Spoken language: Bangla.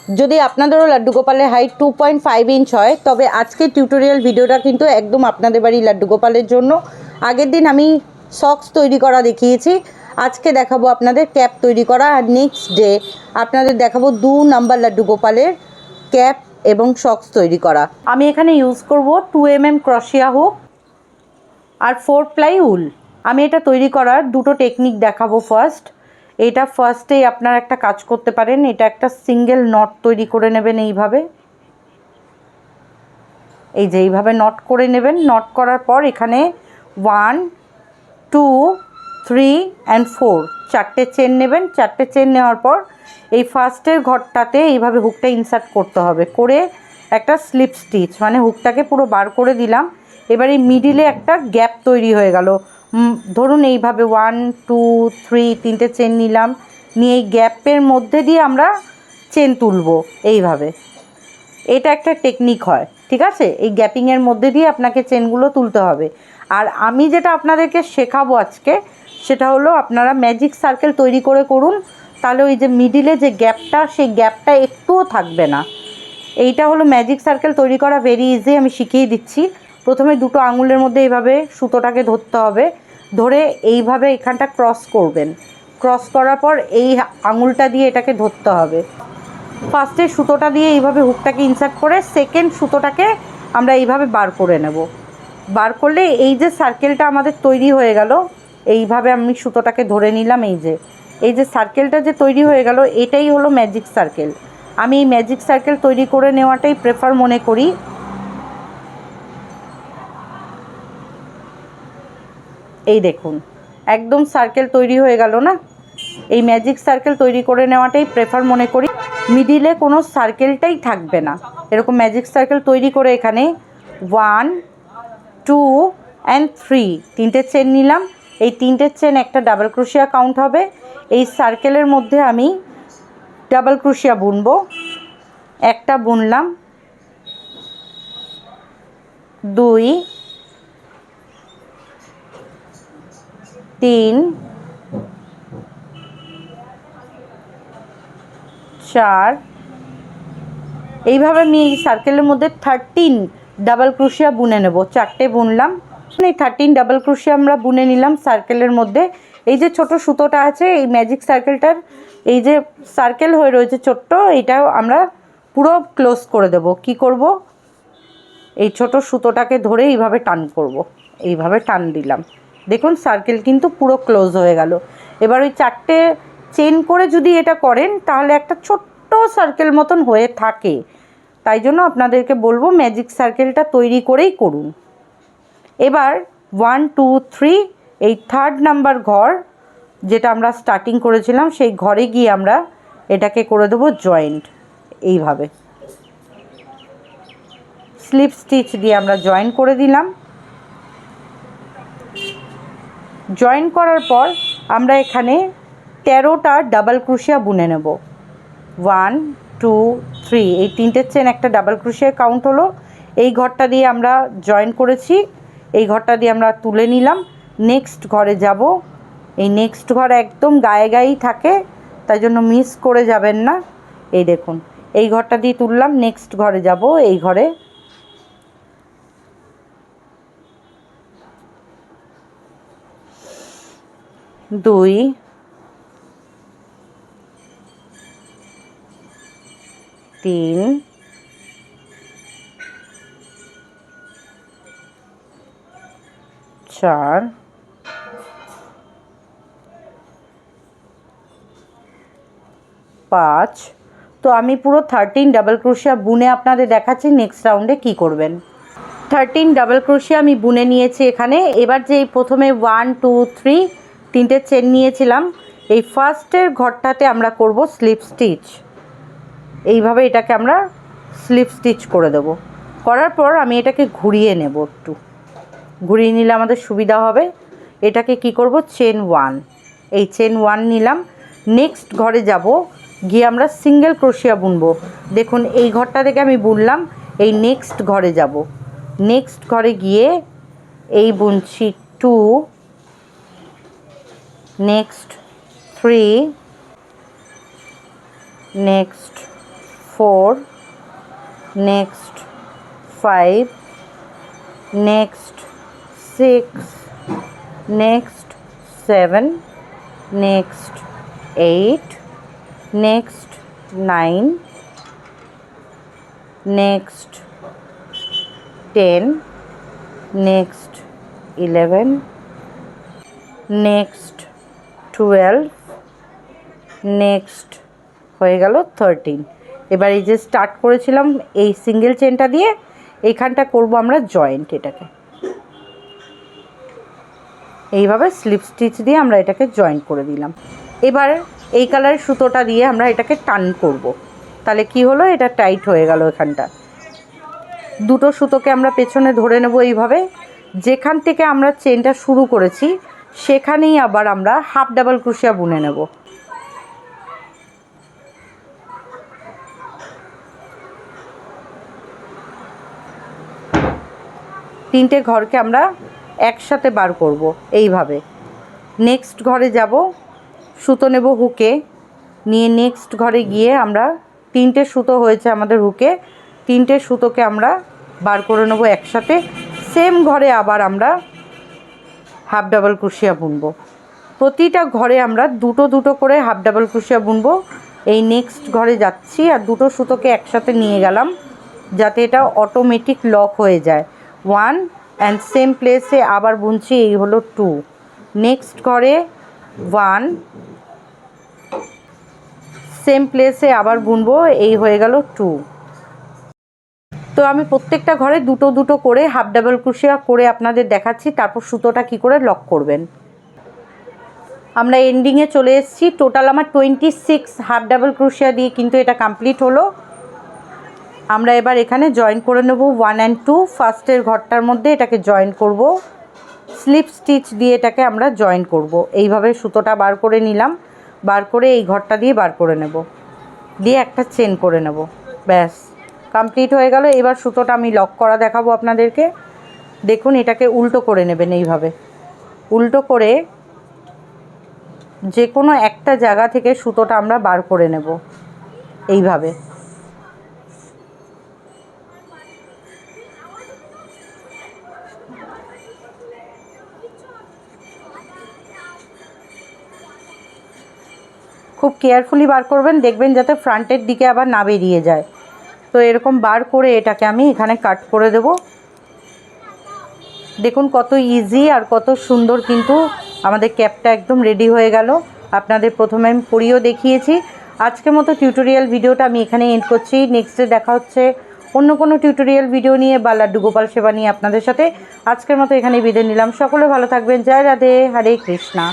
যদি আপনাদেরও লাড্ডু গোপালের হাইট 2.5 ইঞ্চ হয়, তবে আজকের টিউটোরিয়াল ভিডিওটা কিন্তু একদম আপনাদের বাড়ির লাড্ডু গোপালের জন্য। আগের দিন আমি সক্স তৈরি করা দেখিয়েছি, আজকে দেখাবো আপনাদের ক্যাপ তৈরি করা, আর নেক্সট ডে আপনাদের দেখাবো 2 নাম্বার লাড্ডু গোপালের ক্যাপ এবং সক্স তৈরি করা। আমি এখানে ইউজ করব 2mm ক্রশিয়া হুক আর 4 প্লাই উল। আমি এটা তৈরি করার দুটো টেকনিক দেখাবো। ফার্স্টেই আপনারা একটা কাজ করতে পারেন, এটা একটা সিঙ্গেল নট তৈরি করে নেবেন এইভাবে, এই যে এইভাবে নট করে নেবেন। নট করার পর এখানে 1 2 3 and 4 চারটে চেন নেবেন। চারটে চেন নেওয়ার পর এই ফার্স্টের ঘরটাতে এইভাবে হুকটা ইনসার্ট করতে হবে, করে একটা স্লিপ স্টিচ, মানে হুকটাকে পুরো বার করে দিলাম। এবার এই মিডিলে একটা গ্যাপ তৈরি হয়ে গেল। ধরুন এইভাবে 1 2 3 তিনটে চেন নিলাম, নিয়ে এই গ্যাপের মধ্যে দিয়ে আমরা চেন তুলব এইভাবে। এটা একটা টেকনিক হয়, ঠিক আছে? এই গ্যাপিংয়ের মধ্যে দিয়ে আপনাকে চেনগুলো তুলতে হবে। আর আমি যেটা আপনাদেরকে শেখাবো আজকে, সেটা হলো আপনারা ম্যাজিক সার্কেল তৈরি করে করুন, তাহলে ওই যে মিডিলে যে গ্যাপটা, সেই গ্যাপটা একটুও থাকবে না। এইটা হলো ম্যাজিক সার্কেল তৈরি করা, ভেরি ইজি। আমি শিখিয়ে দিচ্ছি। প্রথমে দুটো আঙুলের মধ্যে এইভাবে সুতোটাকে ধরতে হবে, ধরে এইভাবে এখানটা ক্রস করবেন। ক্রস করার পর এই আঙুলটা দিয়ে এটাকে ধরতে হবে। ফার্স্টে সুতোটা দিয়ে এইভাবে হুকটাকে ইনসার্ট করে সেকেন্ড সুতোটাকে আমরা এইভাবে বার করে নেব। বার করলে এই যে সার্কেলটা আমাদের তৈরি হয়ে গেল, এইভাবে আমি সুতোটাকে ধরে নিলাম। এই যে সার্কেলটা যে তৈরি হয়ে গেল, এটাই হলো ম্যাজিক সার্কেল। আমি এই ম্যাজিক সার্কেল তৈরি করে নেওয়াটাই প্রেফার মনে করি। এই দেখুন, একদম সার্কেল তৈরি হয়ে গেল না? এই ম্যাজিক সার্কেল তৈরি করে নেওয়াটাই প্রেফার মনে করি। মিডিলে কোনো সার্কেলটাই থাকবে না। এরকম ম্যাজিক সার্কেল তৈরি করে এখানে 1 2 and 3 তিনটে চেন নিলাম। এই তিনটে চেন একটা ডাবল ক্রোশিয়া কাউন্ট হবে। এই সার্কেলের মধ্যে আমি ডাবল ক্রোশিয়া বুনবো। একটা বুনলাম, 2 3 4, এইভাবে আমি এই সার্কেলের মধ্যে 13 ডাবল ক্রোশিয়া বুনে নেব। চারটে বুনলাম, এই 13 ডাবল ক্রোশিয়া আমরা বুনে নিলাম সার্কেলের মধ্যে। এই যে ছোট সুতোটা আছে, এই ম্যাজিক সার্কেলটার এই যে সার্কেল হয়ে রয়েছে ছোট্ট, এটাও আমরা পুরো ক্লোজ করে দেব। কি করব? এই ছোট সুতোটাকে ধরে এইভাবে টান করব, এইভাবে টান দিলাম। দেখুন সার্কেল কিন্তু পুরো ক্লোজ হয়ে গেল। এবার ওই চারটে চেন করে যদি এটা করেন, তাহলে একটা ছোট্ট সার্কেল মতন হয়ে থাকে। তাই জন্য আপনাদেরকে বলবো ম্যাজিক সার্কেলটা তৈরি করেই করুন। এবার 1 2 3 এই 3rd নাম্বার ঘর যেটা আমরা স্টার্টিং করেছিলাম, সেই ঘরে গিয়ে আমরা এটাকে করে দেবো জয়েন্ট। এইভাবে স্লিপ স্টিচ দিয়ে আমরা জয়েন করে দিলাম। জয়েন করার পর আমরা এখানে 13টা ডাবল ক্রোশিয়া বুনে নেব। 1 2 3 এই তিনটে চেন একটা ডাবল ক্রোশিয়া কাউন্ট হলো। এই ঘরটা দিয়ে আমরা জয়েন করেছি, এই ঘরটা দিয়ে আমরা তুলে নিলাম। নেক্সট ঘরে যাব। এই নেক্সট ঘর একদম গায়ে গায়েই থাকে, তাই জন্য মিস করে যাবেন না। এই দেখুন, এই ঘরটা দিয়ে তুললাম। নেক্সট ঘরে যাব, এই ঘরে 2 3 4 5। তো আমি পুরো 13 ডাবল ক্রোশিয়া বুনে আপনাদের দেখাচ্ছি নেক্সট রাউন্ডে কি করবেন। 13 ডাবল ক্রোশিয়া আমি বুনে নিয়েছি এখানে। এবার যে প্রথমে 1 2 3 তিনটে চেন নিয়েছিলাম, এই ফার্স্টের ঘরটাতে আমরা করব স্লিপ স্টিচ। এইভাবে এটাকে আমরা স্লিপ স্টিচ করে দেব। করার পর আমি এটাকে ঘুরিয়ে নেব, একটু ঘুরিয়ে নিলে আমাদের সুবিধা হবে। এটাকে কি করব? চেন 1, এই চেন 1 নিলাম। নেক্সট ঘরে যাব, গিয়ে আমরা সিঙ্গেল ক্রোশিয়া বুনবো। দেখুন এই ঘরটা থেকে আমি বুনলাম। এই নেক্সট ঘরে যাব, নেক্সট ঘরে গিয়ে এই বুনছি 2, next 3, next 4, next 5, next 6, next 7, next 8, next 9, next 10, next 11, next 12, next হয়ে গেল 13। এবার এই যে স্টার্ট করেছিলাম এই সিঙ্গেল চেনটা দিয়ে এইখানটা করব আমরা জয়েন্ট, এটাকে এইভাবে স্লিপ স্টিচ দিয়ে আমরা এটাকে জয়েন্ট করে দিলাম। এবার এই কালারের সুতোটা দিয়ে আমরা এটাকে টান করব, তাহলে কি হলো, এটা টাইট হয়ে গেল। এখানটা দুটো সুতোকে আমরা পেছনে ধরে নেব এইভাবে, যেখান থেকে আমরা চেনটা শুরু করেছি সেখানেই আবার আমরা হাফ ডাবল ক্রোশিয়া বুনে নেব। তিনটে ঘরকে আমরা একসাথে বার করব এইভাবে। নেক্সট ঘরে যাব, সুতো নেব হুকে, নিয়ে নেক্সট ঘরে গিয়ে আমরা তিনটে সুতো হয়েছে আমাদের হুকে, তিনটে সুতোকে আমরা বার করে নেব একসাথে। সেম ঘরে আবার আমরা হাফ ডাবল ক্রোশিয়া বুনবো। প্রতিটা ঘরে আমরা দুটো দুটো করে হাফ ডাবল ক্রোশিয়া বুনবো। এই নেক্সট ঘরে যাচ্ছি আর দুটো সুতোকে একসাথে নিয়ে গেলাম যাতে এটা অটোমেটিক লক হয়ে যায়। 1 অ্যান্ড সেম প্লেসে আবার বুনছি, এই হলো 2। নেক্সট ঘরে 1, সেম প্লেসে আবার বুনবো, এই হয়ে গেল 2। তো আমি প্রত্যেকটা ঘরে দুটো দুটো করে হাফ ডাবল ক্রোশিয়া করে আপনাদের দেখাচ্ছি, তারপর সুতোটা কি করে লক করবেন। আমরা এন্ডিংয়ে চলে এসেছি। টোটাল আমার 26 হাফ ডাবল ক্রোশিয়া দিয়ে কিন্তু এটা কমপ্লিট হলো। আমরা এবার এখানে জয়েন করে নেব 1 অ্যান্ড 2। ফার্স্টের ঘরটার মধ্যে এটাকে জয়েন করব, স্লিপ স্টিচ দিয়ে এটাকে আমরা জয়েন করব। এইভাবে সুতোটা বার করে নিলাম, বার করে এই ঘরটা দিয়ে বার করে নেব, দিয়ে একটা চেন করে নেব, ব্যাস কমপ্লিট হয়ে গেল। এবার সুতোটা আমি লক করা দেখাবো আপনাদেরকে। দেখুন, এটাকে উল্টো করে নেবেন, এইভাবে উল্টো করে যে কোনো একটা জায়গা থেকে সুতোটা আমরা বার করে নেব এইভাবে। খুব কেয়ারফুলি বার করবেন, দেখবেন যাতে ফ্রন্টের দিকে আবার না বেরিয়ে যায়। তো এরকম বার করে এটাকে আমি এখানে কাট করে দেব। দেখুন কত ইজি আর কত সুন্দর কিন্তু আমাদের ক্যাপটা একদম রেডি হয়ে গেল। আপনাদের প্রথমে আমি পরিয়েও দেখিয়েছি। আজকের মতো টিউটোরিয়াল ভিডিওটা আমি এখানে এন্ড করছি। নেক্সটে দেখা হচ্ছে অন্য কোনো টিউটোরিয়াল ভিডিও নিয়ে বা লাড্ডু গোপাল সেবা নিয়ে আপনাদের সাথে। আজকের মতো এখানেই বিদায় নিলাম। সকলে ভালো থাকবেন। জয় রাধে, হরে কৃষ্ণা।